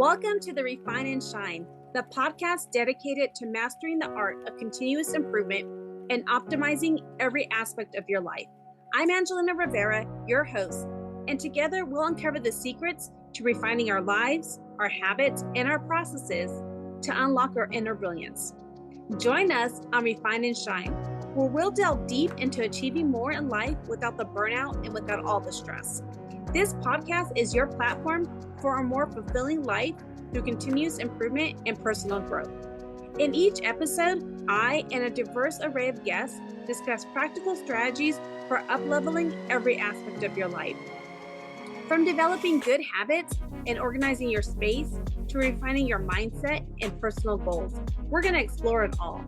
Welcome to the Refine and Shine, the podcast dedicated to mastering the art of continuous improvement and optimizing every aspect of your life. I'm Angelina Rivera, your host, and together we'll uncover the secrets to refining our lives, our habits, and our processes to unlock our inner brilliance. Join us on Refine and Shine, where we'll delve deep into achieving more in life without the burnout and without all the stress. This podcast is your platform for a more fulfilling life through continuous improvement and personal growth. In each episode, I and a diverse array of guests discuss practical strategies for up-leveling every aspect of your life. From developing good habits and organizing your space to refining your mindset and personal goals, we're going to explore it all.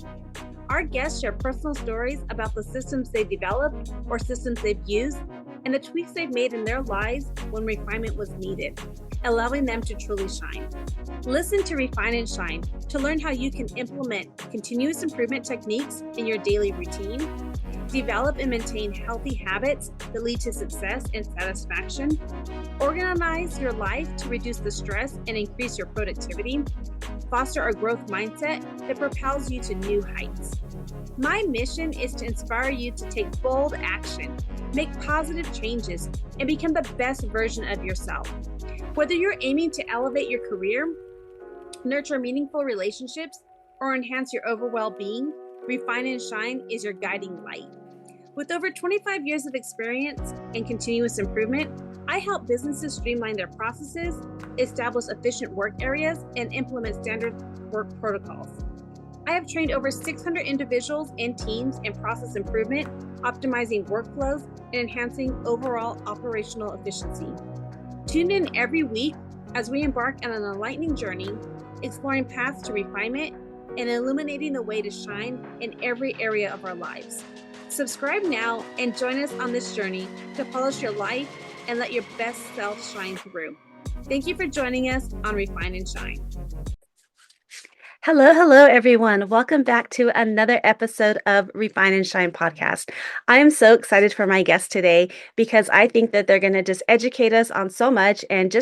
Our guests share personal stories about the systems they've developed or systems they've used and the tweaks they've made in their lives when refinement was needed, allowing them to truly shine. Listen to Refine and Shine to learn how you can implement continuous improvement techniques in your daily routine, develop and maintain healthy habits that lead to success and satisfaction, organize your life to reduce the stress and increase your productivity, foster a growth mindset that propels you to new heights. My mission is to inspire you to take bold action, make positive changes, and become the best version of yourself. Whether you're aiming to elevate your career, nurture meaningful relationships, or enhance your overall well-being, Refine and Shine is your guiding light. With over 25 years of experience in continuous improvement, I help businesses streamline their processes, establish efficient work areas, and implement standard work protocols. I have trained over 600 individuals and teams in process improvement, optimizing workflows, and enhancing overall operational efficiency. Tune in every week as we embark on an enlightening journey, exploring paths to refinement and illuminating the way to shine in every area of our lives. Subscribe now and join us on this journey to polish your life and let your best self shine through. Thank you for joining us on Refine and Shine. Hello, everyone. Welcome back to another episode of Refine and Shine podcast. I am so excited for my guest today because I think that they're going to just educate us on so much and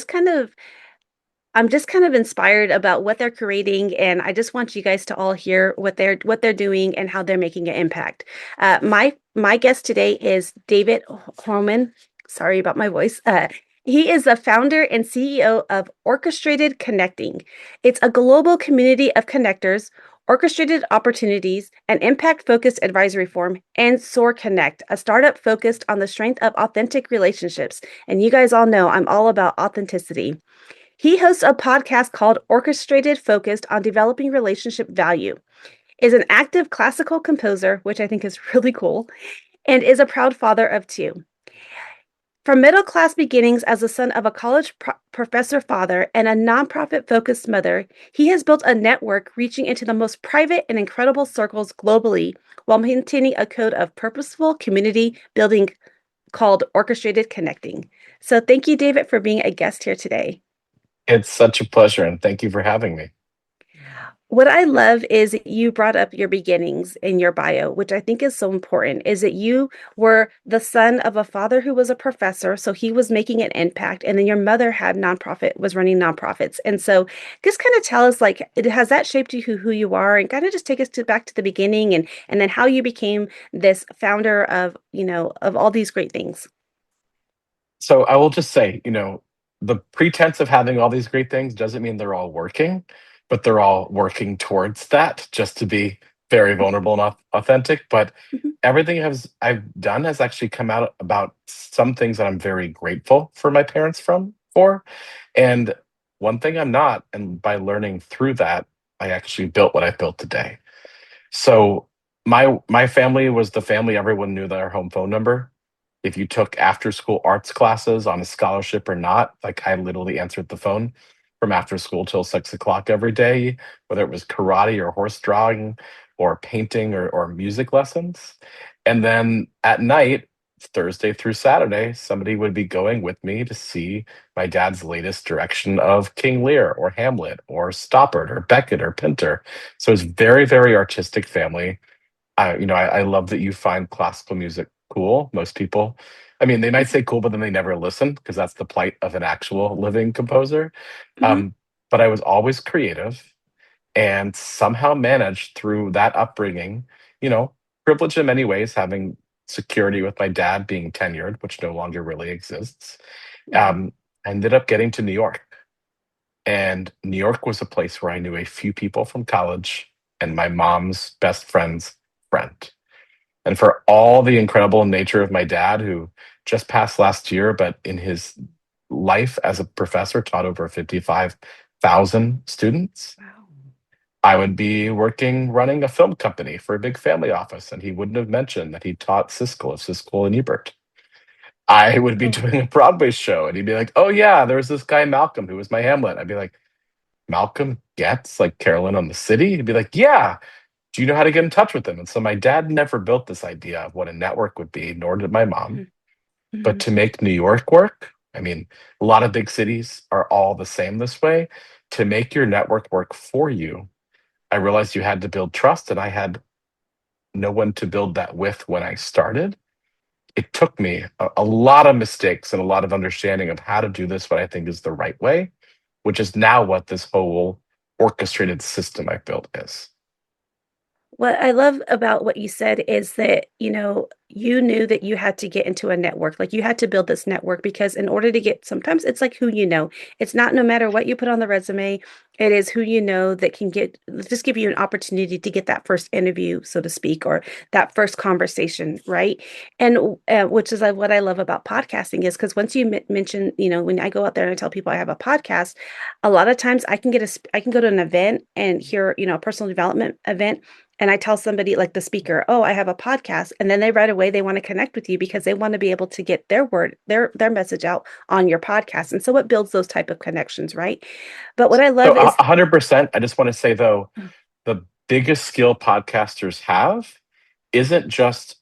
I'm just kind of inspired about what they're creating, and I just want you guys to all hear what they're doing and how they're making an impact. My guest today is David Homan. Sorry about my voice. He is the founder and CEO of Orchestrated Connecting. It's a global community of connectors, orchestrated opportunities, and impact-focused advisory firm, and Soar Connect, a startup focused on the strength of authentic relationships. And you guys all know I'm all about authenticity. He hosts a podcast called Orchestrated, focused on developing relationship value, is an active classical composer, which I think is really cool, and is a proud father of two. From middle-class beginnings as the son of a college professor father and a nonprofit-focused mother, he has built a network reaching into the most private and incredible circles globally while maintaining a code of purposeful community building called Orchestrated Connecting. So thank you, David, for being a guest here today. It's such a pleasure, and thank you for having me. What I love is that you brought up your beginnings in your bio, which I think is so important, is that you were the son of a father who was a professor, so he was making an impact, and then your mother was running nonprofits. And so just kind of tell us, has that shaped you who you are, and kind of just take us back to the beginning and then how you became this founder of, of all these great things. So I will just say, the pretense of having all these great things doesn't mean they're all working, but they're all working towards that, just to be very vulnerable and authentic. But everything I've done has actually come out about some things that I'm very grateful for my parents for. And one thing I'm not, and by learning through that, I actually built what I built today. So my family was the family everyone knew their home phone number. If you took after school arts classes on a scholarship or not, I literally answered the phone from after school till 6 o'clock every day, whether it was karate or horse drawing or painting or music lessons. And then at night, Thursday through Saturday, somebody would be going with me to see my dad's latest direction of King Lear or Hamlet or Stoppard or Beckett or Pinter. So it's very, very artistic family. I love that you find classical music cool. Most people, they might say cool, but then they never listen because that's the plight of an actual living composer. Mm-hmm. but I was always creative and somehow managed through that upbringing, privileged in many ways, having security with my dad being tenured, which no longer really exists. Mhm. I ended up getting to New York. And New York was a place where I knew a few people from college and my mom's best friend's friend. And for all the incredible nature of my dad, who just passed last year, but in his life as a professor taught over 55,000 students, Wow. I would be running a film company for a big family office, and he wouldn't have mentioned that he taught Siskel and Ebert. I would be Oh, doing a Broadway show, and he'd be like, "Oh yeah, there's this guy Malcolm who was my Hamlet." I'd be like, "Malcolm Getz, like Carolyn on the City?" He'd be like, "Yeah. Do you know how to get in touch with him?" And so my dad never built this idea of what a network would be, nor did my mom. mhm, But mhm. to make New York work, I mean, a lot of big cities are all the same this way. To make your network work for you, I realized you had to build trust, and I had no one to build that with when I started. It took me a lot of mistakes and a lot of understanding of how to do this, what I think is the right way, which is now what this whole orchestrated system I built is. What I love about what you said is that, you knew that you had to get into a network. Like you had to build this network because in order to get, sometimes it's like who you know. It's not no matter what you put on the resume, it is who you know that can just give you an opportunity to get that first interview, so to speak, or that first conversation, right? And which is like what I love about podcasting is because once you mention, when I go out there and I tell people I have a podcast, a lot of times I can go to an event and hear, a personal development event and I tell somebody like the speaker, "Oh, I have a podcast." And then they right away they want to connect with you because they want to be able to get their word, their message out on your podcast. And so it builds those type of connections, right? But what I So love is 100%. I just want to say though, the biggest skill podcasters have isn't just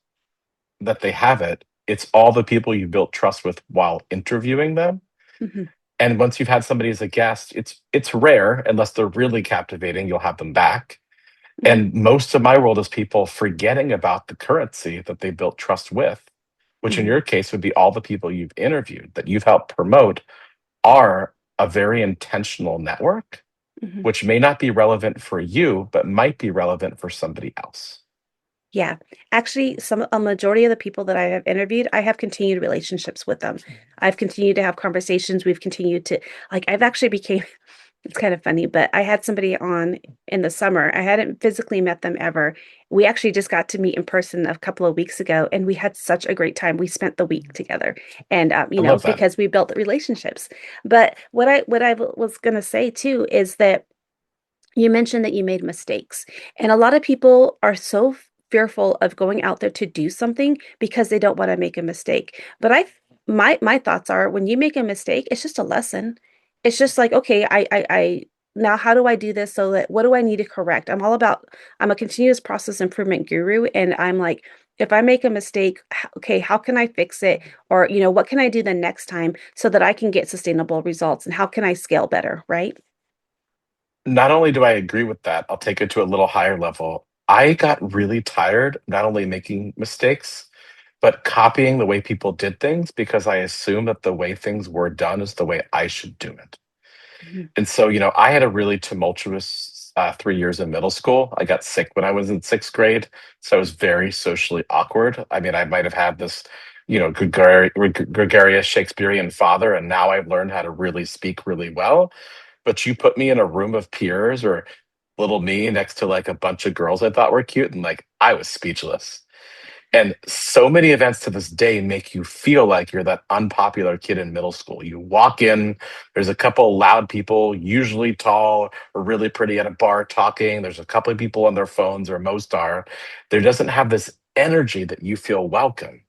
that they have it, it's all the people you built trust with while interviewing them. Mhm, And once you've had somebody as a guest, it's rare unless they're really captivating, you'll have them back. mhm, And most of my world is people forgetting about the currency that they built trust with, which in mhm, your case would be all the people you've interviewed that you've helped promote are a very intentional network, mhm. which may not be relevant for you, but might be relevant for somebody else. Yeah. Actually, a majority of the people that I have interviewed, I have continued relationships with them. I've continued to have conversations. We've continued to like I've actually became it's kind of funny, but I had somebody on in the summer. I hadn't physically met them ever. We actually just got to meet in person a couple of weeks ago, and we had such a great time. We spent the week together, and I love that. because we built relationships. But was gonna say too is that you mentioned that you made mistakes, and a lot of people are so fearful of going out there to do something because they don't want to make a mistake. But my thoughts are when you make a mistake, it's just a lesson. It's just like, okay, I now how do I do this so that what do I need to correct? I'm a continuous process improvement guru, and I'm like, if I make a mistake, okay, how can I fix it? Or, what can I do the next time so that I can get sustainable results? And how can I scale better, right? Not only do I agree with that, I'll take it to a little higher level. I got really tired not only making mistakes, but copying the way people did things because I assumed that the way things were done is the way I should do it. Mhm, And so, I had a really tumultuous 3 years in middle school. I got sick when I was in sixth grade. So I was very socially awkward. I mean, I might have had this, gregarious Shakespearean father, and now I've learned how to really speak really well. But you put me in a room of peers or little me next to like a bunch of girls I thought were cute, and like I was speechless. And so many events to this day make you feel like you're that unpopular kid in middle school. You walk in, there's a couple loud people, usually tall or really pretty at a bar talking. There's a couple of people on their phones, or most are. There doesn't have this energy that you feel welcome.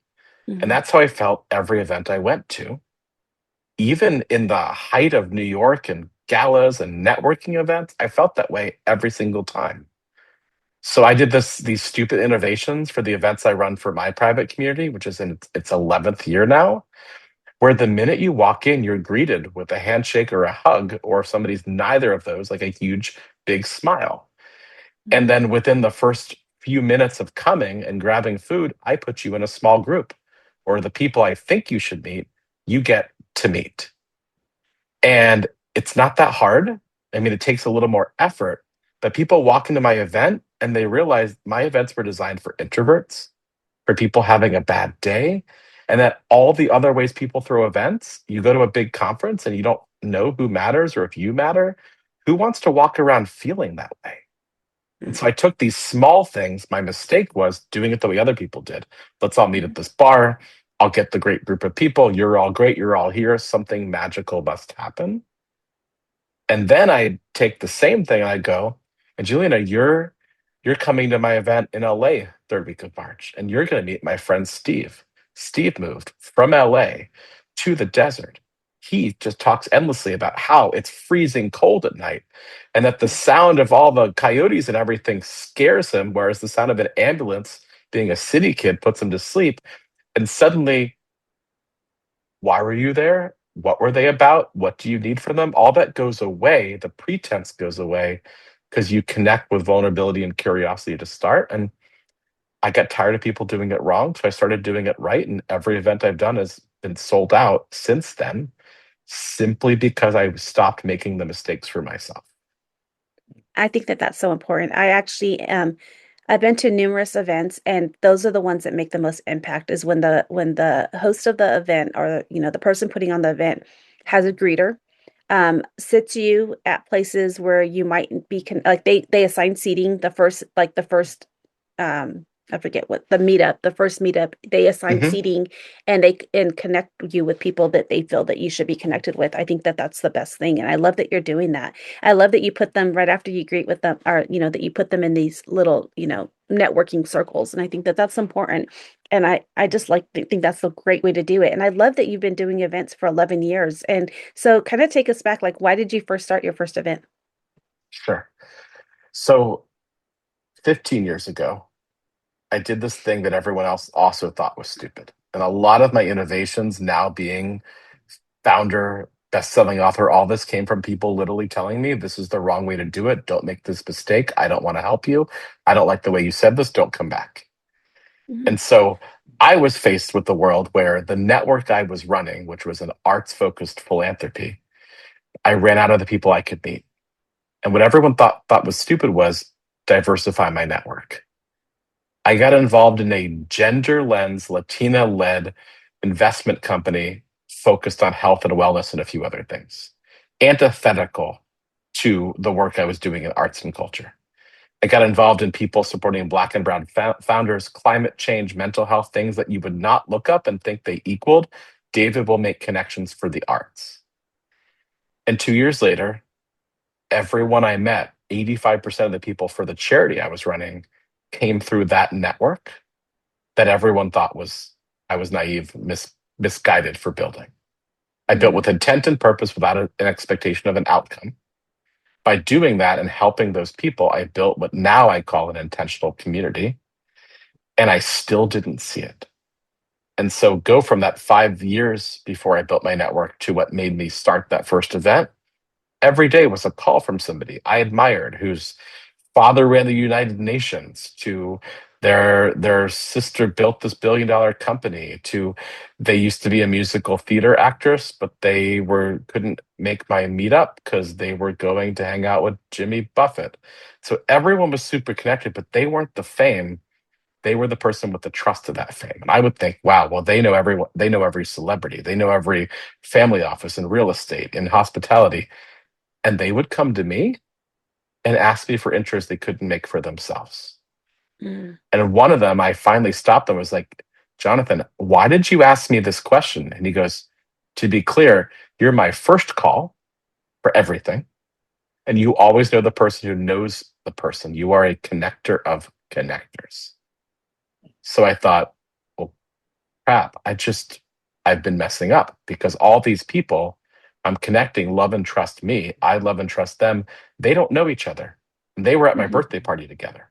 And mhm. that's how I felt every event I went to. Even in the height of New York and galas and networking events, I felt that way every single time. So I did these stupid innovations for the events I run for my private community, which is in its 11th year now, where the minute you walk in, you're greeted with a handshake or a hug, or if somebody's neither of those, like a huge, big smile. And Mhm. then within the first few minutes of coming and grabbing food, I put you in a small group, or the people I think you should meet, you get to meet. And it's not that hard. I mean, it takes a little more effort, but people walk into my event and they realize my events were designed for introverts, for people having a bad day, and that all the other ways people throw events, you go to a big conference and you don't know who matters or if you matter. Who wants to walk around feeling that way? And so I took these small things. My mistake was doing it the way other people did. Let's all meet at this bar. I'll get the great group of people. You're all great. You're all here. Something magical must happen. And then I take the same thing and I go, Angelina, you're coming to my event in LA third week of March, and you're going to meet my friend Steve. Steve moved from LA to the desert. He just talks endlessly about how it's freezing cold at night and that the sound of all the coyotes and everything scares him, whereas the sound of an ambulance, being a city kid, puts him to sleep. And suddenly, why were you there? What were they about? What do you need from them? All that goes away. The pretense goes away because you connect with vulnerability and curiosity to start. And I got tired of people doing it wrong. So I started doing it right. And every event I've done has been sold out since then, simply because I stopped making the mistakes for myself. I think that that's so important. I actually I've been to numerous events, and those are the ones that make the most impact is when the host of the event, or the person putting on the event, has a greeter, sits you at places where you might be like they assign seating the first I forget what the first meetup, they assign Hmm. seating, and they connect you with people that they feel that you should be connected with. I think that that's the best thing. And I love that you're doing that. I love that you put them right after you greet with them, or, that you put them in these little, networking circles. And I think that that's important. And I just think that's a great way to do it. And I love that you've been doing events for 11 years. And so kind of take us back, like, why did you first start your first event? Sure. So 15 years ago, I did this thing that everyone else also thought was stupid. And a lot of my innovations, now being founder, best-selling author, all this came from people literally telling me this is the wrong way to do it. Don't make this mistake. I don't want to help you. I don't like the way you said this. Don't come back. Mhm. And so I was faced with the world where the network I was running, which was an arts-focused philanthropy, I ran out of the people I could meet. And what everyone thought was stupid was diversify my network. I got involved in a gender lens, Latina led investment company focused on health and wellness and a few other things, antithetical to the work I was doing in arts and culture. I got involved in people supporting Black and Brown founders, climate change, mental health, things that you would not look up and think they equaled. David will make connections for the arts. And 2 years later, everyone I met, 85% of the people for the charity I was running, came through that network that everyone thought I was naive, misguided for building. I built Mm. with intent and purpose without an expectation of an outcome. By doing that and helping those people, I built what now I call an intentional community, and I still didn't see it. And so go from that 5 years before I built my network to what made me start that first event. Every day was a call from somebody I admired whose father ran the United Nations, to their sister built this billion-dollar company, to they used to be a musical theater actress, but they were couldn't make my meetup because they were going to hang out with Jimmy Buffett. So everyone was super connected, but they weren't the fame. They were the person with the trust of that fame. And I would think, wow, well, they know everyone, they know every celebrity, they know every family office in real estate, in hospitality. And they would come to me and ask me for interest they couldn't make for themselves. Mm. And one of them, I finally stopped them, was like, Jonathan, why did you ask me this question? And he goes, to be clear, you're my first call for everything. And you always know the person who knows the person. You are a connector of connectors. So I thought, well, crap, I've been messing up because all these people I'm connecting love and trust me. I love and trust them. They don't know each other. And they were at my Mhm. birthday party together.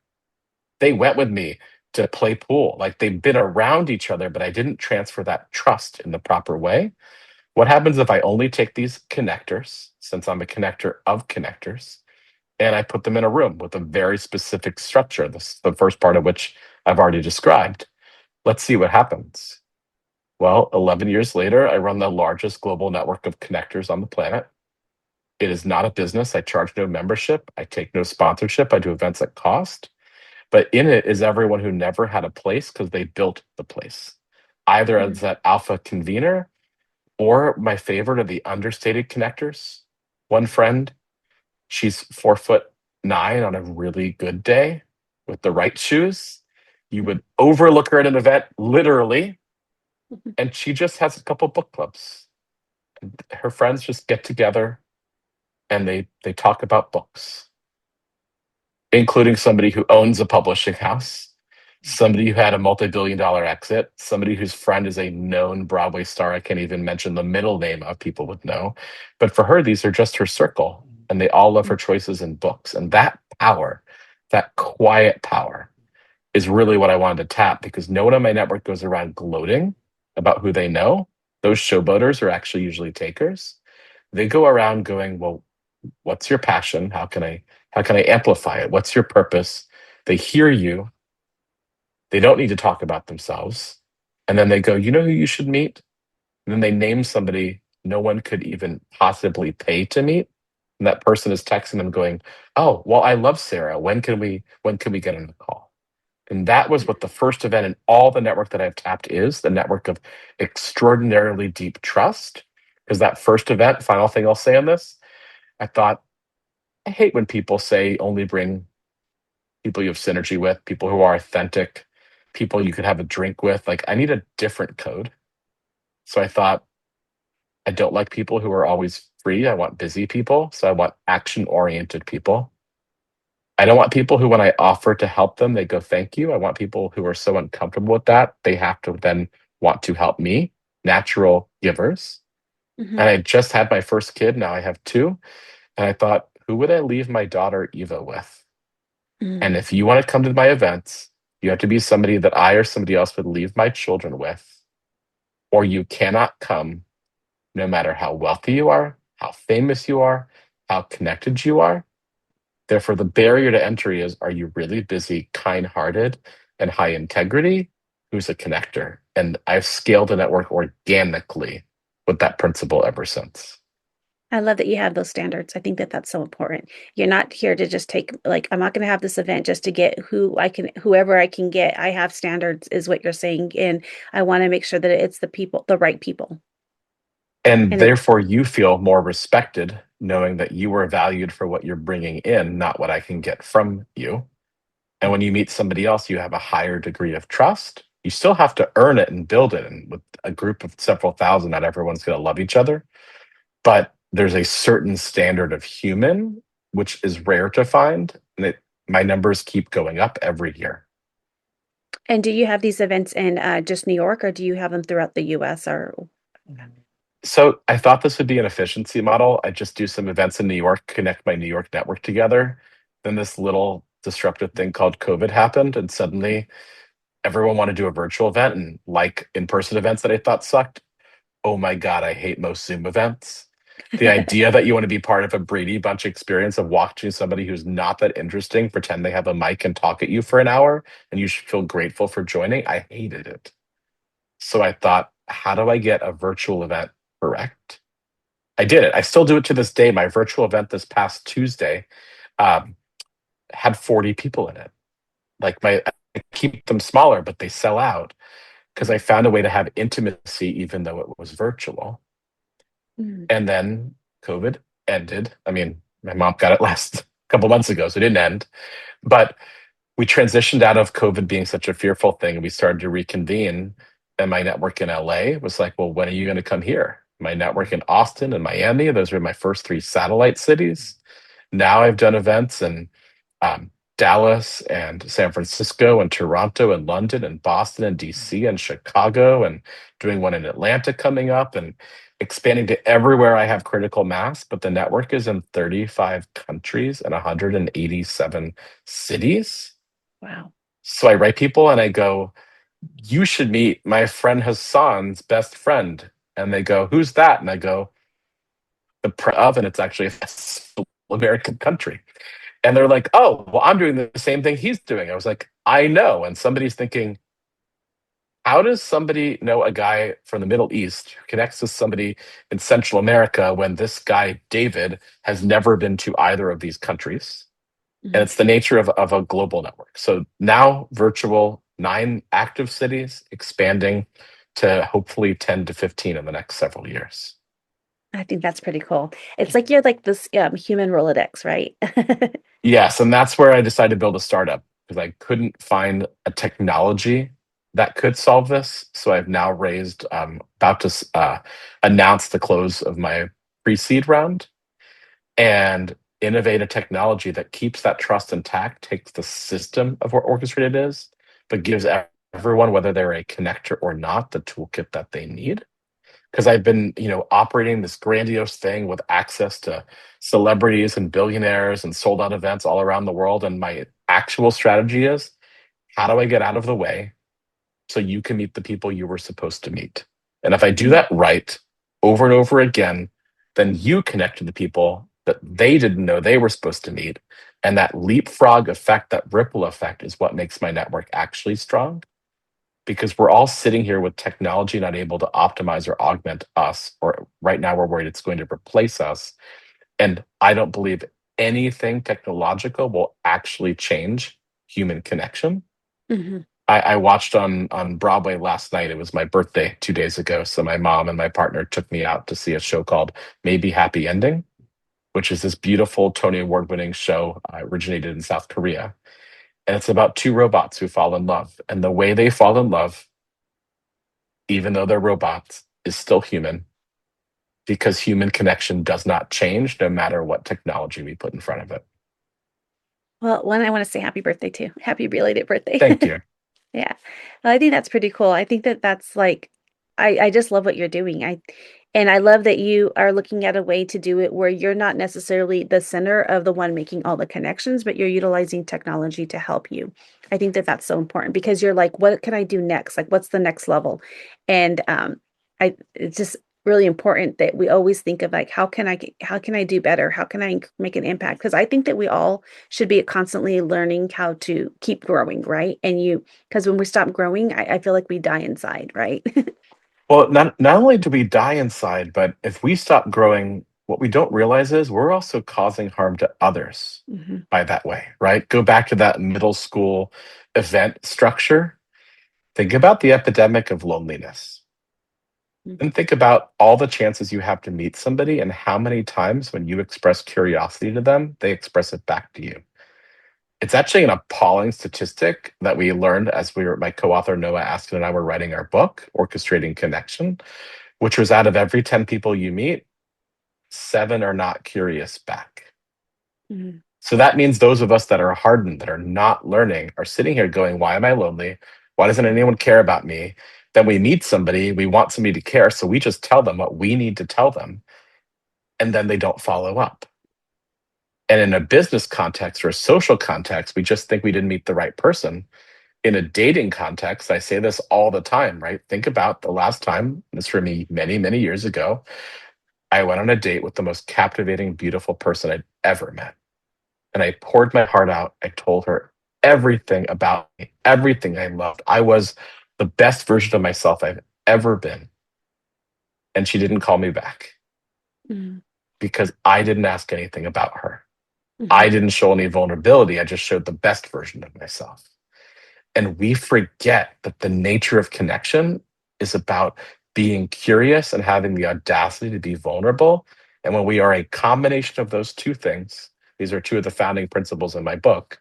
They went with me to play pool. Like they've been around each other, but I didn't transfer that trust in the proper way. What happens if I only take these connectors, since I'm a connector of connectors, and I put them in a room with a very specific structure, the first part of which I've already described? Let's see what happens. Well, 11 years later, I run the largest global network of connectors on the planet. It is not a business. I charge no membership. I take no sponsorship. I do events at cost. But in it is everyone who never had a place because they built the place, either as that alpha convener or my favorite are the understated connectors. One friend, she's 4'9" on a really good day with the right shoes. You would overlook her at an event, literally, and she just has a couple book clubs. Her friends just get together and they talk about books, including somebody who owns a publishing house, somebody who had a multi-billion-dollar exit, somebody whose friend is a known Broadway star. I can't even mention the middle name of people would know. But for her, these are just her circle, and they all love her choices in books. And that power, that quiet power, is really what I wanted to tap, because no one on my network goes around gloating about who they know. Those showboaters are actually usually takers. They go around going, well, what's your passion? How can I amplify it? What's your purpose? They hear you. They don't need to talk about themselves. And then they go, you know who you should meet? And then they name somebody no one could even possibly pay to meet. And that person is texting them going, oh, well, I love Sarah. When can we get on the call? And that was what the first event in all the network that I've tapped is, the network of extraordinarily deep trust. Because that first event, final thing I'll say on this, I thought, I hate when people say only bring people you have synergy with, people who are authentic, people you could have a drink with. Like, I need a different code. So I thought, I don't like people who are always free. I want busy people. So I want action oriented people. I don't want people who, when I offer to help them, they go, thank you. I want people who are so uncomfortable with that, they have to then want to help me, natural givers. Mm-hmm. And I just had my first kid. Now I have two. And I thought, who would I leave my daughter Eva with? Mm-hmm. And if you want to come to my events, you have to be somebody that I or somebody else would leave my children with, or you cannot come no matter how wealthy you are, how famous you are, how connected you are. Therefore, the barrier to entry is, are you really busy, kind hearted, and high integrity? Who's a connector? And I've scaled the network organically with that principle ever since. I love that you have those standards. I think that that's so important. You're not here to just take, like, I'm not going to have this event just to get whoever I can get. I have standards, is what you're saying. And I want to make sure that it's the people, the right people. And And it, therefore, you feel more respected knowing that you are valued for what you're bringing in, not what I can get from you. And when you meet somebody else, you have a higher degree of trust. You still have to earn it and build it. And with a group of several thousand, not everyone's going to love each other. But there's a certain standard of human, which is rare to find. And my numbers keep going up every year. and do you have these events in just New York, or do you have them throughout the US or? So I thought this would be an efficiency model. I just do some events in New York, connect my New York network together. Then this little disruptive thing called COVID happened, and suddenly everyone wanted to do a virtual event, and like in-person events that I thought sucked. Oh my God, I hate most Zoom events. The idea that you want to be part of a Brady Bunch experience of watching somebody who's not that interesting pretend they have a mic and talk at you for an hour and you should feel grateful for joining, I hated it. So I thought, how do I get a virtual event correct? I did it. I still do it to this day. My virtual event this past Tuesday um, had 40 people in it. I keep them smaller, but they sell out because I found a way to have intimacy even though it was virtual. Mm. And then COVID ended. I mean, my mom got it last couple months ago, so it didn't end. But we transitioned out of COVID being such a fearful thing, and we started to reconvene. And my network in LA was like, well, when are you going to come here? My network in Austin and Miami, those were my first three satellite cities. Now I've done events in um, Dallas and San Francisco and Toronto and London and Boston and DC and Chicago, and doing one in Atlanta coming up, and expanding to everywhere I have critical mass. But the network is in 35 countries and 187 cities. Wow. So I write people and I go, you should meet my friend Hassan's best friend. And they go, who's that? And I go, and it's actually a American country. And they're like, oh, well, I'm doing the same thing he's doing. I was like, I know. And somebody's thinking, how does somebody know a guy from the Middle East who connects with somebody in Central America when this guy, David, has never been to either of these countries? And Mhm. it's the nature of a global network. So now virtual, 9 active cities, expanding to hopefully 10 to 15 in the next several years. I think that's pretty cool. It's like you're like this human Rolodex, right? Yes, and that's where I decided to build a startup because I couldn't find a technology that could solve this. So I've now raised, about to announce the close of my pre-seed round and innovate a technology that keeps that trust intact, takes the system of what orchestrated is, but gives everyone, whether they're a connector or not, the toolkit that they need. Because I've been, operating this grandiose thing with access to celebrities and billionaires and sold out events all around the world. And my actual strategy is, how do I get out of the way so you can meet the people you were supposed to meet? And if I do that right over and over again, then you connect to the people that they didn't know they were supposed to meet. And that leapfrog effect, that ripple effect, is what makes my network actually strong, because we're all sitting here with technology not able to optimize or augment us, or right now we're worried it's going to replace us. And I don't believe anything technological will actually change human connection. Mhm. I watched on Broadway last night. It was my birthday 2 days ago. So my mom and my partner took me out to see a show called Maybe Happy Ending, which is this beautiful Tony Award winning show, originated in South Korea. And it's about 2 robots who fall in love. And the way they fall in love, even though they're robots, is still human, because human connection does not change no matter what technology we put in front of it. Well, one, I want to say happy birthday too. Happy belated birthday. Thank you. Yeah. Well, I think that's pretty cool. I think that that's like, I just love what you're doing. And I love that you are looking at a way to do it where you're not necessarily the center of the one making all the connections, but you're utilizing technology to help you. I think that that's so important because you're like, what can I do next? Like, what's the next level? And it's just really important that we always think of like, how can I do better? How can I make an impact? Because I think that we all should be constantly learning how to keep growing, right? Because when we stop growing, I feel like we die inside, right? Well, not only do we die inside, but if we stop growing, what we don't realize is we're also causing harm to others Mhm. by that way, right? Go back to that middle school event structure. Think about the epidemic of loneliness. Mm. And think about all the chances you have to meet somebody and how many times when you express curiosity to them, they express it back to you. It's actually an appalling statistic that we learned as my co-author Noah Askin and I were writing our book, Orchestrating Connection, which was, out of every 10 people you meet, 7 are not curious back. Mhm. So that means those of us that are hardened, that are not learning, are sitting here going, why am I lonely? Why doesn't anyone care about me? Then we meet somebody, we want somebody to care, so we just tell them what we need to tell them, and then they don't follow up. And in a business context or a social context, we just think we didn't meet the right person. In a dating context, I say this all the time, right? Think about the last time, this for me many, many years ago, I went on a date with the most captivating, beautiful person I'd ever met. And I poured my heart out. I told her everything about me, everything I loved. I was the best version of myself I've ever been. And she didn't call me back Mhm. because I didn't ask anything about her. I Mhm. didn't show any vulnerability. I just showed the best version of myself. And we forget that the nature of connection is about being curious and having the audacity to be vulnerable. And when we are a combination of those 2 things, these are 2 of the founding principles in my book,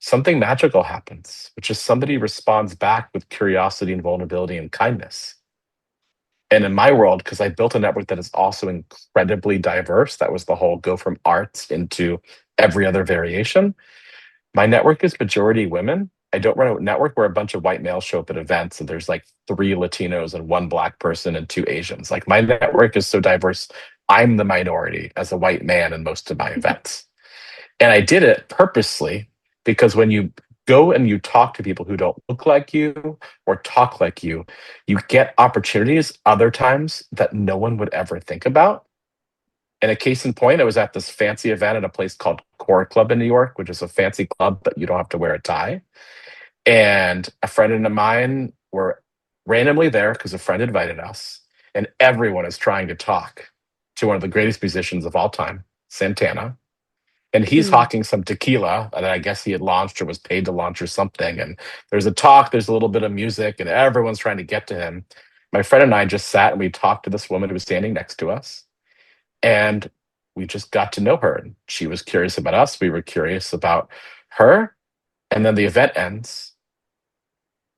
something magical happens, which is somebody responds back with curiosity and vulnerability and kindness. And in my world, because I built a network that is also incredibly diverse, that was the whole go from arts into every other variation. My network is majority women. I don't run a network where a bunch of white males show up at events and there's like 3 Latinos and 1 Black person and 2 Asians. Like, my network is so diverse, I'm the minority as a white man in most of my events. And I did it purposely because when you go and you talk to people who don't look like you or talk like you get opportunities other times that no one would ever think about. And a case in point, I was at this fancy event at a place called Core Club in New York, which is a fancy club, but you don't have to wear a tie. And a friend of mine were randomly there because a friend invited us, and everyone is trying to talk to one of the greatest musicians of all time, Santana. And he's Mm. hawking some tequila that I guess he had launched or was paid to launch or something. And there's a talk, there's a little bit of music, and everyone's trying to get to him. My friend and I just sat and we talked to this woman who was standing next to us. And we just got to know her. And she was curious about us. We were curious about her. And then the event ends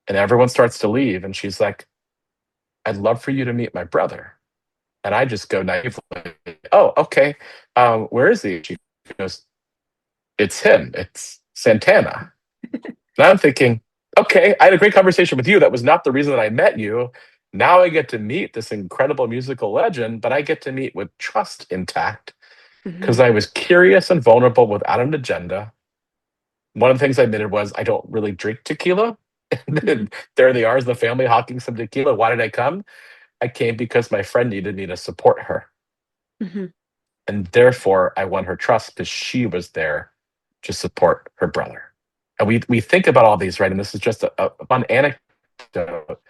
and everyone starts to leave. And she's like, I'd love for you to meet my brother. And I just go naively, oh, okay. Where is he? She goes, it's him. It's Santana. And I'm thinking, okay, I had a great conversation with you. That was not the reason that I met you. Now I get to meet this incredible musical legend, but I get to meet with trust intact Mhm. because I was curious and vulnerable without an agenda. One of the things I admitted was I don't really drink tequila. And Mhm. then there they are as the family hawking some tequila. Why did I come? I came because my friend needed me to support her. Mhm. And therefore, I won her trust because she was there to support her brother. And we think about all these, right? And this is just a fun anecdote,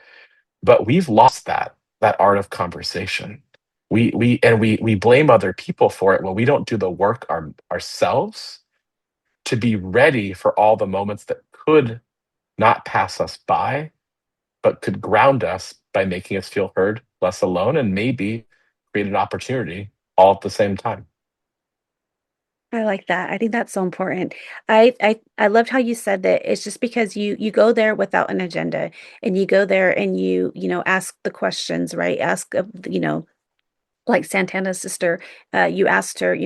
but we've lost that art of conversation. We blame other people for it when we don't do the work ourselves to be ready for all the moments that could not pass us by, but could ground us by making us feel heard, less alone, and maybe create an opportunity all at the same time. I like that. I think that's so important. I loved how you said that it's just because you go there without an agenda, and you go there and you ask the questions, right? Ask like Santana's sister, you asked her,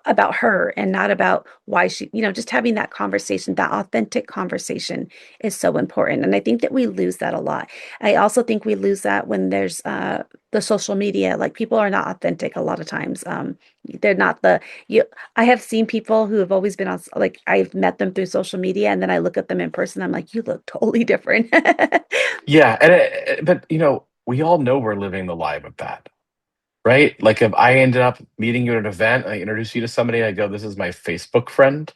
about her and not about why she, just having that conversation, that authentic conversation is so important. And I think that we lose that a lot. I also think we lose that when there's the social media, like people are not authentic a lot of times. They're not you. I have seen people who have always been on, like I've met them through social media and then I look at them in person. I'm like, you look totally different. Yeah, but we all know we're living the lie of that, right? Like if I ended up meeting you at an event, I introduce you to somebody, I go, "This is my Facebook friend,"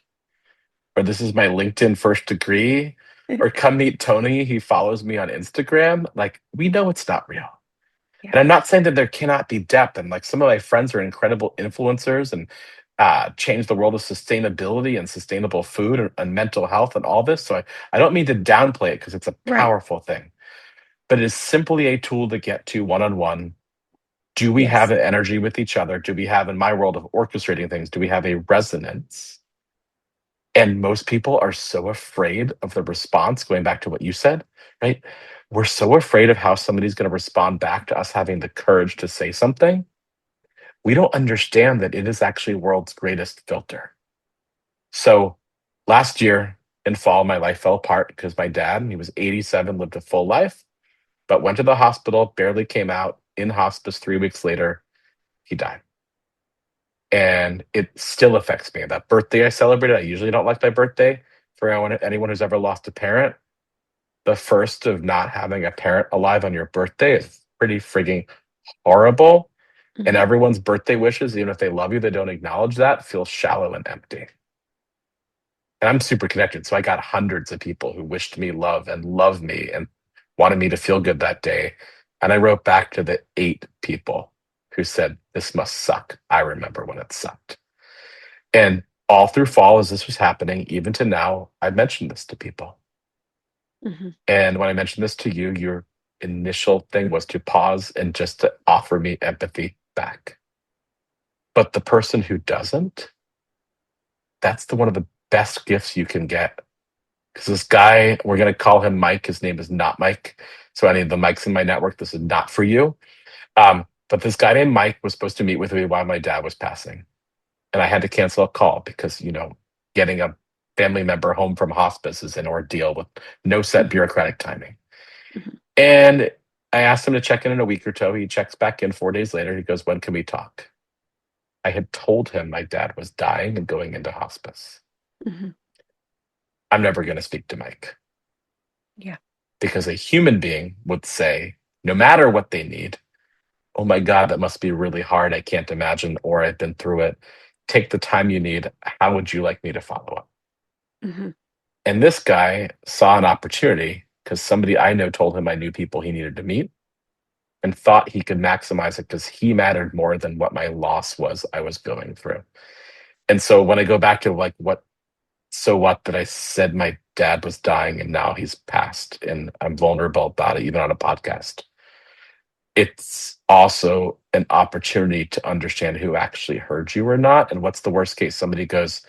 or "This is my LinkedIn first degree," or "Come meet Tony. He follows me on Instagram." Like we know it's not real. Yeah. And I'm not saying that there cannot be depth. And like some of my friends are incredible influencers and change the world of sustainability and sustainable food and mental health and all this. So I don't mean to downplay it because it's a Right. powerful thing, but it is simply a tool to get to one on one. Do we have Yes. an energy with each other? Do we have, in my world of orchestrating things, do we have a resonance? And most people are so afraid of the response, going back to what you said, right? We're so afraid of how somebody's going to respond back to us having the courage to say something. We don't understand that it is actually world's greatest filter. So last year in fall, my life fell apart because my dad, he was 87, lived a full life, but went to the hospital, barely came out, in hospice 3 weeks later, he died. And it still affects me. That birthday I celebrated, I usually don't like my birthday. For anyone who's ever lost a parent, the first of not having a parent alive on your birthday is pretty frigging horrible. And Mhm. everyone's birthday wishes, even if they love you, they don't acknowledge that, feel shallow and empty. And I'm super connected. So I got hundreds of people who wished me love and loved me and wanted me to feel good that day. And I wrote back to the 8 people who said, "This must suck. I remember when it sucked." And all through fall, as this was happening, even to now, I mentioned this to people. Mhm. And when I mentioned this to you, your initial thing was to pause and just to offer me empathy back. But the person who doesn't, that's one of the best gifts you can get. Because this guy, we're going to call him Mike. His name is not Mike. So any of the Mikes in my network, this is not for you. But this guy named Mike was supposed to meet with me while my dad was passing. And I had to cancel a call because, getting a family member home from hospice is an ordeal with no set Mhm. bureaucratic timing. Mhm. And I asked him to check in a week or so. He checks back in 4 days later. He goes, "When can we talk?" I had told him my dad was dying and going into hospice. Mhm. I'm never going to speak to Mike Yeah. because a human being would say, no matter what they need, "Oh my God, that must be really hard. I can't imagine," or "I've been through it. Take the time you need. How would you like me to follow up?" Mhm. And this guy saw an opportunity because somebody I know told him I knew people he needed to meet and thought he could maximize it because he mattered more than what my loss was I was going through. And so when I go back to like so what that I said my dad was dying and now he's passed and I'm vulnerable about it, even on a podcast. It's also an opportunity to understand who actually heard you or not. And what's the worst case? Somebody goes,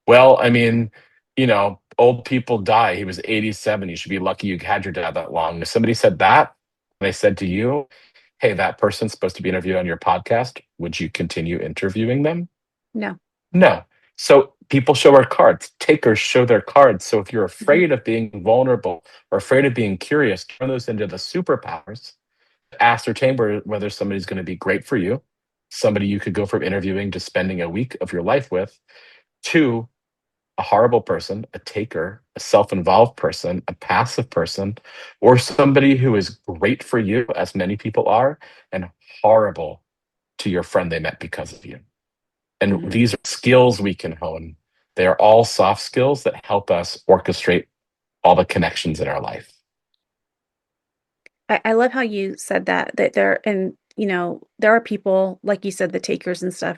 well, I mean, old people die. He was 87. You should be lucky you had your dad that long. If somebody said that, and I said to you, hey, that person's supposed to be interviewed on your podcast, would you continue interviewing them? No. No. So people show our cards. Takers show their cards. So if you're Mhm. afraid of being vulnerable or afraid of being curious, turn those into the superpowers. Ascertain whether somebody's going to be great for you, somebody you could go from interviewing to spending a week of your life with, to a horrible person, a taker, a self-involved person, a passive person, or somebody who is great for you, as many people are, and horrible to your friend they met because of you. And Mhm. these are skills we can hone. They are all soft skills that help us orchestrate all the connections in our life. I love how you said that there, and there are people like you said, the takers and stuff.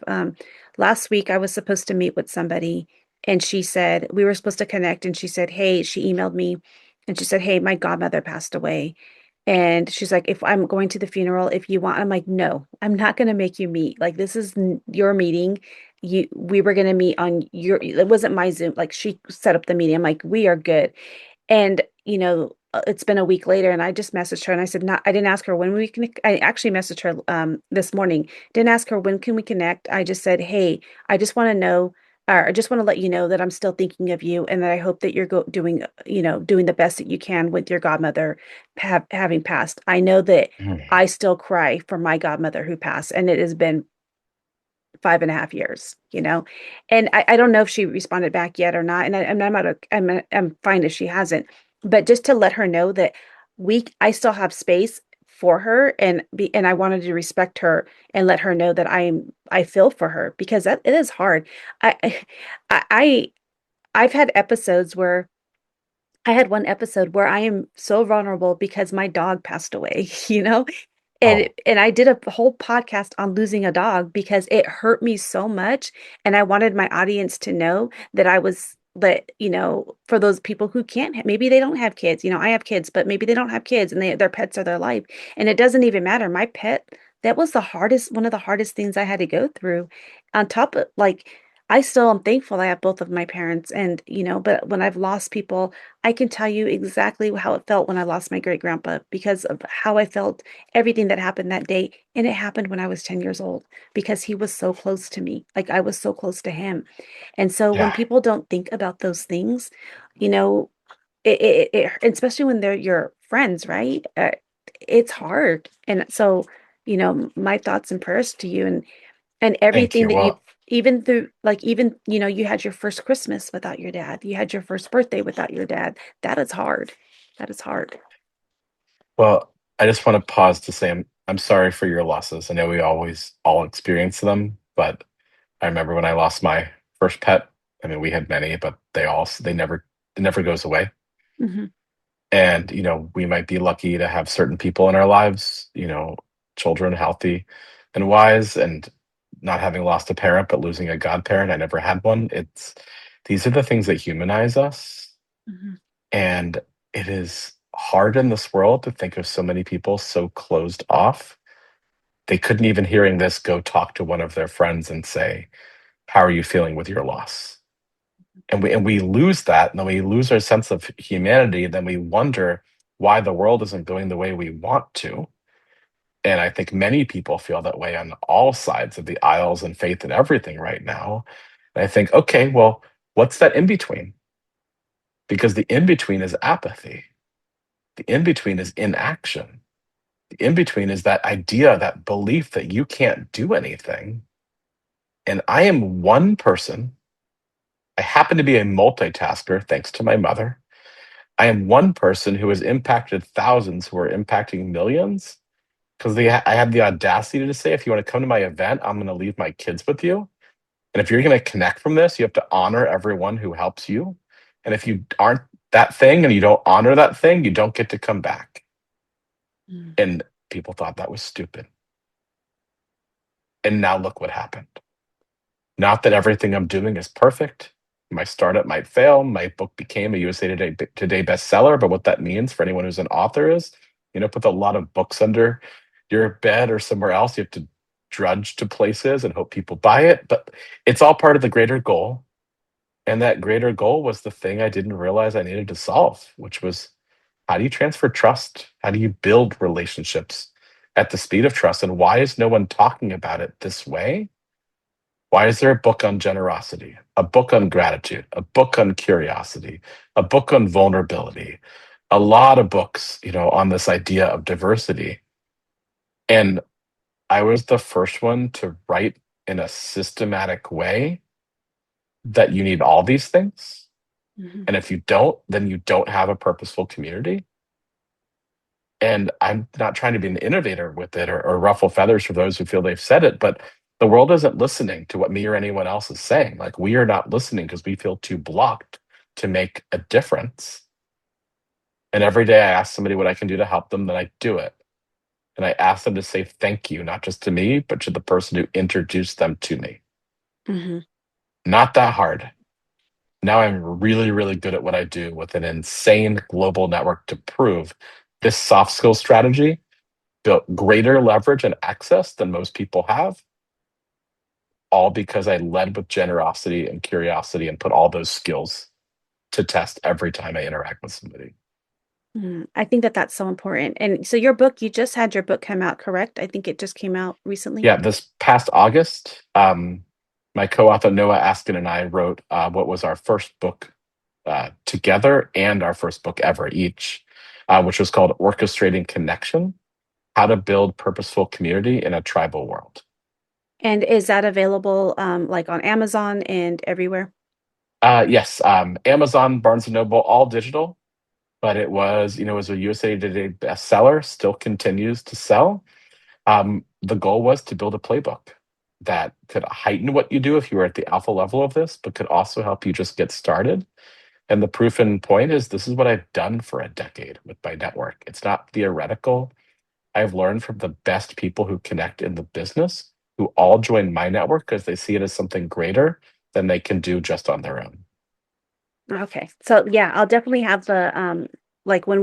Last week I was supposed to meet with somebody, and she said we were supposed to connect, and she said, "Hey," she emailed me, and she said, "Hey, my godmother passed away." And she's like, "If I'm going to the funeral, if you want," I'm like, "No, I'm not going to make you meet. Like, this is your meeting. We were going to meet on it wasn't my Zoom. Like, she set up the meeting. I'm like, we are good." And, it's been a week later and I just messaged her and I said, not, I didn't ask her when we can, I actually messaged her this morning, didn't ask her when can we connect. I just said, hey, I just want to know, or I just want to let you know that I'm still thinking of you and that I hope that you're doing the best that you can with your godmother having passed. I know that I still cry for my godmother who passed, and it has been 5.5 years, and I don't know if she responded back yet or not. And I'm fine if she hasn't, but just to let her know that I still have space for her, and I wanted to respect her and let her know that I feel for her, because that it is hard. I, I, I I've had episodes where I had one episode where I am so vulnerable because my dog passed away, and Oh, I did a whole podcast on losing a dog because it hurt me so much, and I wanted my audience to know that for those people who can't maybe they don't have kids, I have kids, but maybe they don't have kids and their pets are their life. And it doesn't even matter. My pet, that was one of the hardest things I had to go through. On top of, like, I still am thankful I have both of my parents, and but when I've lost people, I can tell you exactly how it felt when I lost my great grandpa, because of how I felt, everything that happened that day. And it happened when I was 10 years old because he was so close to me. Like, I was so close to him. And so when yeah. people don't think about those things, you know, especially when they're your friends, right? It's hard. And so, my thoughts and prayers to you, and Thank everything you. that you've, Well, even through, like, even, you had your first Christmas without your dad. You had your first birthday without your dad. That is hard. That is hard. Well, I just want to pause to say I'm sorry for your losses. I know we always all experience them, but I remember when I lost my first pet. I mean, we had many, but it never goes away. Hmm. And we might be lucky to have certain people in our lives, children healthy and wise, and not having lost a parent, but losing a godparent. I never had one. These are the things that humanize us. Hmm. And it is hard in this world to think of so many people so closed off. They couldn't even, hearing this, go talk to one of their friends and say, how are you feeling with your loss? And we lose that, and then we lose our sense of humanity, and then we wonder why the world isn't going the way we want to. And I think many people feel that way on all sides of the aisles and faith and everything right now. And I think, okay, well, what's that in between? Because the in between is apathy. The in between is inaction. The in between is that idea, that belief that you can't do anything. And I am one person. I happen to be a multitasker, thanks to my mother. I am one person who has impacted thousands who are impacting millions, because I had the audacity to say, if you want to come to my event, I'm going to leave my kids with you. And if you're going to connect from this, you have to honor everyone who helps you. And if you aren't that thing and you don't honor that thing, you don't get to come back. Mm. And people thought that was stupid. And now look what happened. Not that everything I'm doing is perfect. My startup might fail. My book became a USA Today bestseller. But what that means for anyone who's an author is, put a lot of books under your bed or somewhere else. You have to drudge to places and hope people buy it. But it's all part of the greater goal. And that greater goal was the thing I didn't realize I needed to solve, which was, how do you transfer trust? How do you build relationships at the speed of trust? And why is no one talking about it this way? Why is there a book on generosity, a book on gratitude, a book on curiosity, a book on vulnerability, a lot of books, on this idea of diversity? And I was the first one to write in a systematic way that you need all these things. Mhm. And if you don't, then you don't have a purposeful community. And I'm not trying to be an innovator with it or ruffle feathers for those who feel they've said it, but the world isn't listening to what me or anyone else is saying. Like, we are not listening because we feel too blocked to make a difference. And every day I ask somebody what I can do to help them, then I do it. And I ask them to say thank you, not just to me, but to the person who introduced them to me. Mhm. Not that hard. Now I'm really, really good at what I do with an insane global network to prove this soft skill strategy built greater leverage and access than most people have, all because I led with generosity and curiosity and put all those skills to test every time I interact with somebody. I think that that's so important. And so your book, you just had your book come out, correct? I think it just came out recently. Yeah, this past August, my co-author Noah Askin and I wrote what was our first book together and our first book ever each, which was called Orchestrating Connection: How to Build Purposeful Community in a Tribal World. And is that available like on Amazon and everywhere? Yes, Amazon, Barnes and Noble, all digital, but it was a USA Today bestseller, still continues to sell. The goal was to build a playbook that could heighten what you do if you were at the alpha level of this, but could also help you just get started. And the proof in point is this is what I've done for a decade with my network. It's not theoretical. I've learned from the best people who connect in the business, who all join my network because they see it as something greater than they can do just on their own. Okay. So yeah, I'll definitely have the like when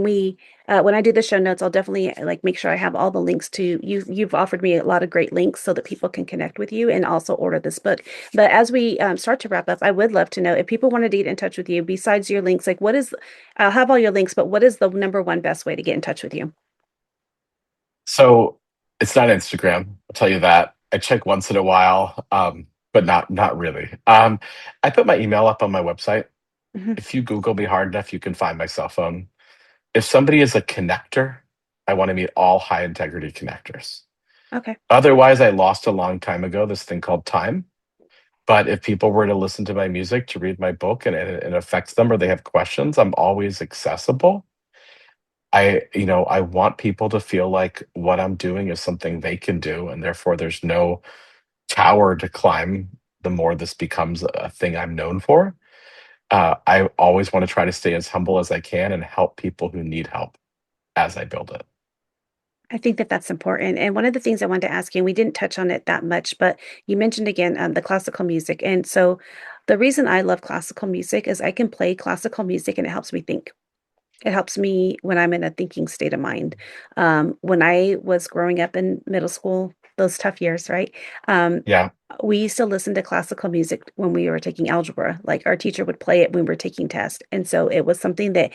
I do the show notes, I'll definitely like make sure I have all the links to you've offered me a lot of great links so that people can connect with you and also order this book. But as we start to wrap up, I would love to know if people wanted to get in touch with you besides your links, like I'll have all your links, but what is the number one best way to get in touch with you? So it's not Instagram, I'll tell you that. I check once in a while, but not really. I put my email up on my website. Mhm. If you Google me hard enough, you can find my cell phone. If somebody is a connector, I want to meet all high integrity connectors. Okay. Otherwise, I lost a long time ago this thing called time. But if people were to listen to my music, to read my book, and it affects them or they have questions, I'm always accessible. I want people to feel like what I'm doing is something they can do, and therefore there's no tower to climb the more this becomes a thing I'm known for. I always want to try to stay as humble as I can and help people who need help as I build it. I think that that's important. And one of the things I wanted to ask you, and we didn't touch on it that much, but you mentioned again the classical music. And so the reason I love classical music is I can play classical music and it helps me think. It helps me when I'm in a thinking state of mind. When I was growing up in middle school, those tough years, right? Um, Yeah. we used to listen to classical music when we were taking algebra. Like our teacher would play it when we were taking tests. And so it was something that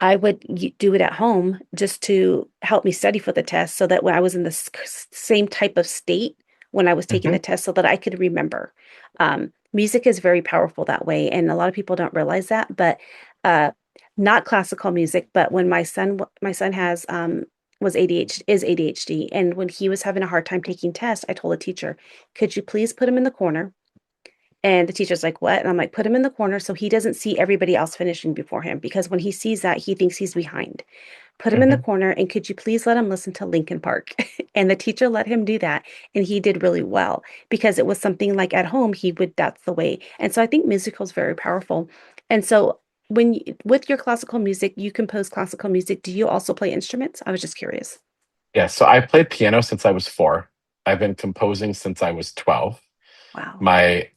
I would do it at home just to help me study for the test so that when I was in the same type of state when I was taking Hmm. the test so that I could remember. Music is very powerful that way, and a lot of people don't realize that, but uh, not classical music, but when my son has was ADHD is ADHD, and when he was having a hard time taking tests, I told the teacher, "Could you please put him in the corner?" And the teacher's like, "What?" And I'm like, "Put him in the corner so he doesn't see everybody else finishing before him, because when he sees that, he thinks he's behind. Put him in the Hmm. corner, and could you please let him listen to Linkin Park?" And the teacher let him do that, and he did really well because it was something like at home, he would that's the way. And so I think musical is very powerful. And so with your classical music, you compose classical music. Do you also play instruments? I was just curious. Yeah, so I played piano since I was 4. I've been composing since I was 12. Wow. My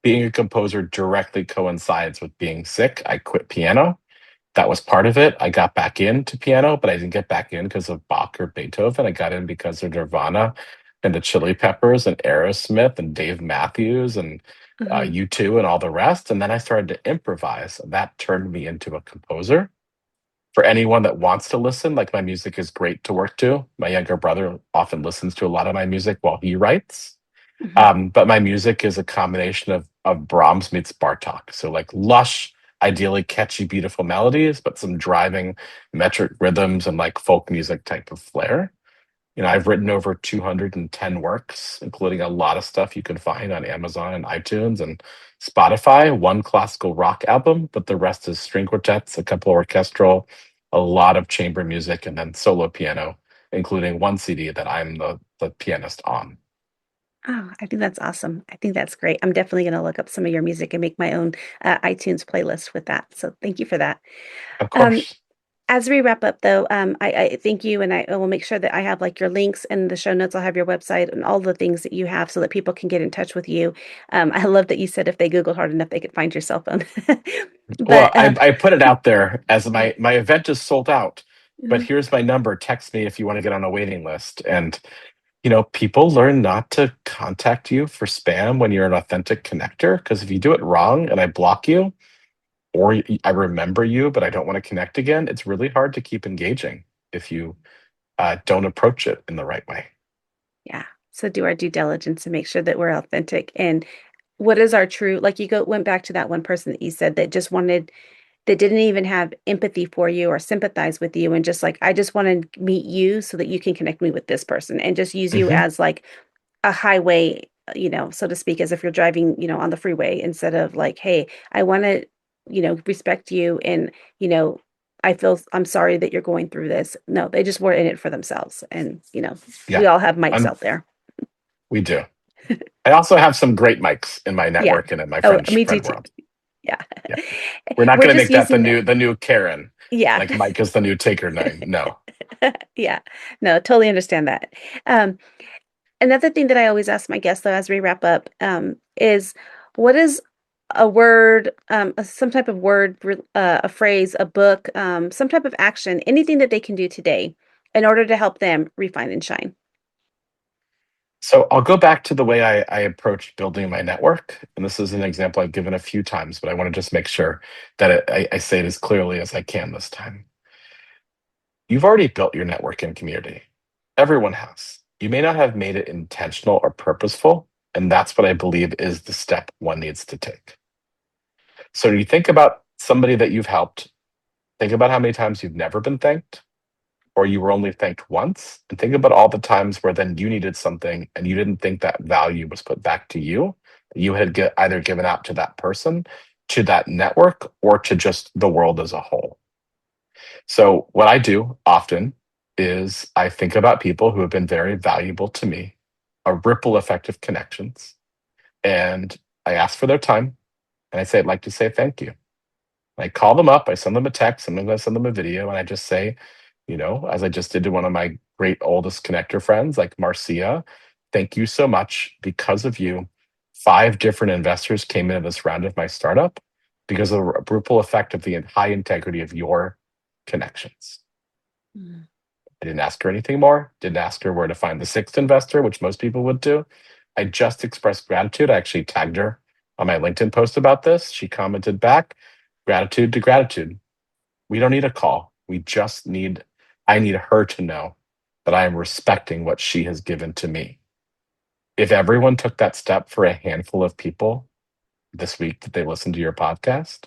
being a composer directly coincides with being sick. I quit piano. That was part of it. I got back into piano, but I didn't get back in because of Bach or Beethoven. I got in because of Nirvana and the Chili Peppers and Aerosmith and Dave Matthews and Hmm. U2 and all the rest. And then I started to improvise. And that turned me into a composer. For anyone that wants to listen, like my music is great to work to. My younger brother often listens to a lot of my music while he writes. Hmm. But my music is a combination of Brahms meets Bartok. So like lush, ideally catchy, beautiful melodies, but some driving metric rhythms and like folk music type of flair. I've written over 210 works, including a lot of stuff you can find on Amazon and iTunes and Spotify, one classical rock album, but the rest is string quartets, a couple orchestral, a lot of chamber music, and then solo piano, including one CD that I'm the pianist on. Oh, I think that's awesome. I think that's great. I'm definitely going to look up some of your music and make my own iTunes playlist with that. So thank you for that. Of Um, course. as we wrap up, though, I thank you, and I will make sure that I have like your links in the show notes. I'll have your website and all the things that you have so that people can get in touch with you. I love that you said if they Googled hard enough, they could find your cell phone. Well, But I put it out there as my event is sold out, but mhm. here's my number. Text me if you want to get on a waiting list. And people learn not to contact you for spam when you're an authentic connector. Because if you do it wrong and I block you, or I remember you, but I don't want to connect again, it's really hard to keep engaging if you don't approach it in the right way. Yeah. So do our due diligence to make sure that we're authentic. And what is our true, like went back to that one person that you said that just wanted, that didn't even have empathy for you or sympathize with you and just like, I just want to meet you so that you can connect me with this person and just use you Hmm. as like a highway, so to speak, as if you're driving, on the freeway instead of like, hey, I want to, respect you and, you know, I'm sorry that you're going through this. No, they just were in it for themselves. And, we Yeah, all have mics and out there. we do. I also have some great mics in my Yeah. network and in my Oh, me too, friend too. world. Yeah. Yeah, we're not We're going to just make that the using new that. the new Karen. Yeah. Like Mike is the new taker name. No. Yeah. No, totally understand that. Um, Another thing that I always ask my guests, though, as we wrap up, is what is a word, some type of word, a phrase, a book, some type of action, anything that they can do today in order to help them refine and shine? So I'll go back to the way I approached building my network. And this is an example I've given a few times, but I want to just make sure that I say it as clearly as I can this time. You've already built your network and community. Everyone has. You may not have made it intentional or purposeful. And that's what I believe is the step one needs to take. So you think about somebody that you've helped, think about how many times you've never been thanked, or you were only thanked once, and think about all the times where then you needed something and you didn't think that value was put back to you. You had either given out to that person, to that network, or to just the world as a whole. So, what I do often is I think about people who have been very valuable to me, a ripple effect of connections, and I ask for their time and I say, I'd like to say thank you. I call them up, I send them a text, sometimes I send them a video, and I just say, as I just did to one of my great oldest connector friends, like Marcia, thank you so much. Because of you, 5 different investors came into this round of my startup because of the ripple effect of the high integrity of your connections. Mm. I didn't ask her anything more, didn't ask her where to find the 6th investor, which most people would do. I just expressed gratitude. I actually tagged her on my LinkedIn post about this. She commented back, gratitude to gratitude. We don't need a call. I need her to know that I am respecting what she has given to me. If everyone took that step for a handful of people this week that they listen to your podcast,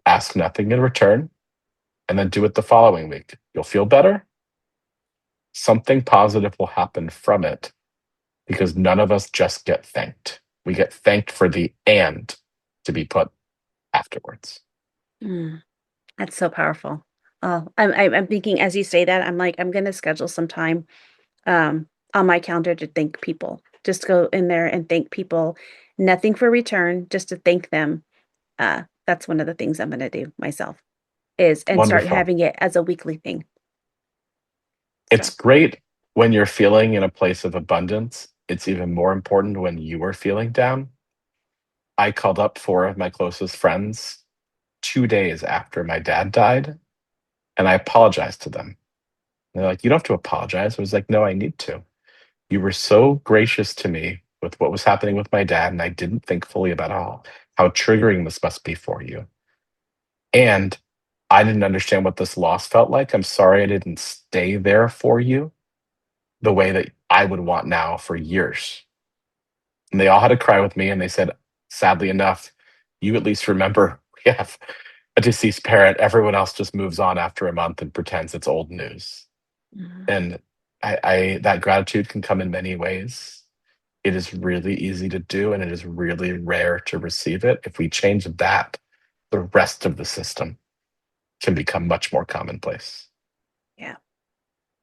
ask nothing in return, and then do it the following week, you'll feel better. Something positive will happen from it because none of us just get thanked. We get thanked for the and to be put afterwards. Mm. That's so powerful. Oh, I'm thinking as you say that, I'm like, I'm going to schedule some time on my calendar to thank people. Just go in there and thank people. Nothing for return, just to thank them that's one of the things I'm going to do myself and start Wonderful. having it as a weekly thing. It's great when you're feeling in a place of abundance. It's even more important when you are feeling down. I called up 4 of my closest friends 2 days after my dad died, and I apologized to them. They're like, "You don't have to apologize." I was like, "No, I need to. You were so gracious to me with what was happening with my dad, and I didn't think fully about how triggering this must be for you. And I didn't understand what this loss felt like. I'm sorry I didn't stay there for you the way that I would want now for years." And they all had to cry with me, and they said, "Sadly enough, you at least remember we have a deceased parent. Everyone else just moves on after a month and pretends it's old news." Mhm. And I that gratitude can come in many ways. It is really easy to do, and it is really rare to receive it. If we change that, the rest of the system can become much more commonplace. Yeah.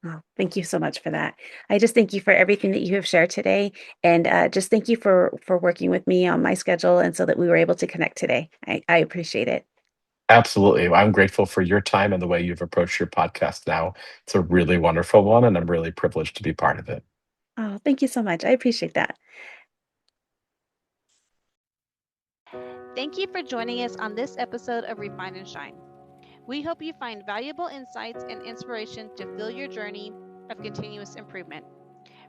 Oh, thank you so much for that. I just thank you for everything that you have shared today, and just thank you for working with me on my schedule, and so that we were able to connect today. I appreciate it. Absolutely. I'm grateful for your time and the way you've approached your podcast now. It's a really wonderful one, and I'm really privileged to be part of it. Oh, thank you so much. I appreciate that. Thank you for joining us on this episode of Refine and Shine. We hope you find valuable insights and inspiration to fill your journey of continuous improvement.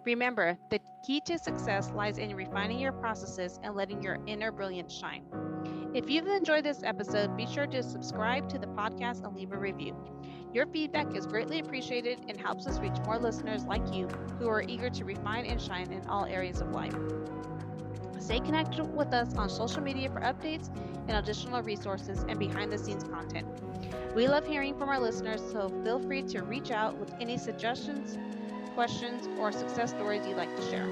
Remember, the key to success lies in refining your processes and letting your inner brilliance shine. If you've enjoyed this episode, be sure to subscribe to the podcast and leave a review. Your feedback is greatly appreciated and helps us reach more listeners like you who are eager to refine and shine in all areas of life. Stay connected with us on social media for updates and additional resources and behind the scenes content. We love hearing from our listeners, so feel free to reach out with any suggestions, questions, or success stories you'd like to share.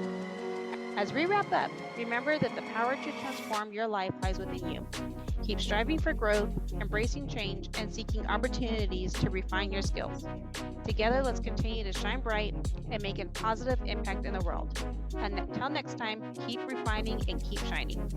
As we wrap up, remember that the power to transform your life lies within you. Keep striving for growth, embracing change, and seeking opportunities to refine your skills. Together, let's continue to shine bright and make a positive impact in the world. Until next time, keep refining and keep shining.